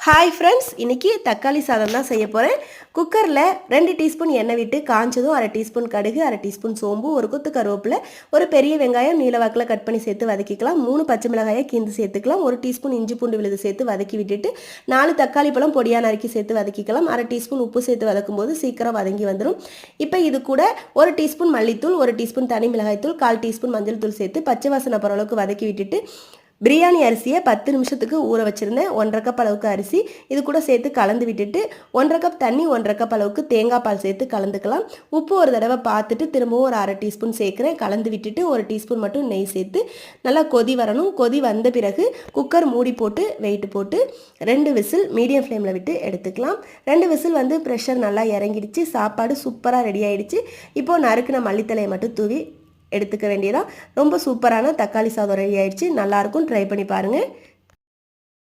Hi friends, இன்றைக்கி தக்காளி சாதம் தான் செய்ய போகிறேன். குக்கரில் 2 டீஸ்பூன் எண்ணெய் விட்டு காஞ்சதும் 1/2 டீஸ்பூன் கடுகு, 1/2 டீஸ்பூன் சோம்பு, ஒரு கொத்து கருவேப்பிலை, ஒரு பெரிய வெங்காயம் நீளவாக்கில் கட் பண்ணி சேர்த்து வதக்கிக்கலாம். 3 பச்சை மிளகாயை கீந்து சேர்த்துக்கலாம். 1 டீஸ்பூன் இஞ்சி பூண்டு விழுது சேர்த்து வதக்கி விட்டுட்டு 4 தக்காளி பழம் பொடியாக நறுக்கி சேர்த்து வதக்கிக்கலாம். 1/2 டீஸ்பூன் உப்பு சேர்த்து வதக்கும் போது சீக்கிரம் வதங்கி வந்துடும். இப்போ இது கூட 1 டீஸ்பூன் மல்லித்தூள், 1 டீஸ்பூன் தனி மிளகாய்த்தூள், 1/4 டீஸ்பூன் மஞ்சள் தூள் சேர்த்து பச்சை வாசனை போகிற அளவுக்கு வதக்கி விட்டுட்டு பிரியாணி அரிசியை 10 நிமிஷத்துக்கு ஊற வச்சுருந்தேன். 1/2 கப் அளவுக்கு அரிசி இது கூட சேர்த்து கலந்து விட்டுட்டு 1/2 கப் தண்ணி, 1/2 கப் அளவுக்கு தேங்காய் பால் சேர்த்து கலந்துக்கலாம். உப்பு ஒரு தடவை பார்த்துட்டு திரும்பவும் ஒரு 1/2 டீஸ்பூன் சேர்க்குறேன். கலந்து விட்டுட்டு 1 டீஸ்பூன் மட்டும் நெய் சேர்த்து நல்லா கொதி வரணும். கொதி வந்த பிறகு குக்கர் மூடி போட்டு வெயிட் போட்டு 2 விசில் மீடியம் ஃப்ளேமில் விட்டு எடுத்துக்கலாம். 2 விசில் வந்து ப்ரெஷர் நல்லா இறங்கிடுச்சு. சாப்பாடு சூப்பராக ரெடி ஆகிடுச்சு. இப்போது நறுக்குன மல்லித்தலையை மட்டும் தூவி எடுத்துக்க வேண்டியதான். ரொம்ப சூப்பரான தக்காளி சாதம் ரெடி ஆயிடுச்சு. நல்லாயிருக்கும், ட்ரை பண்ணி பாருங்கள்.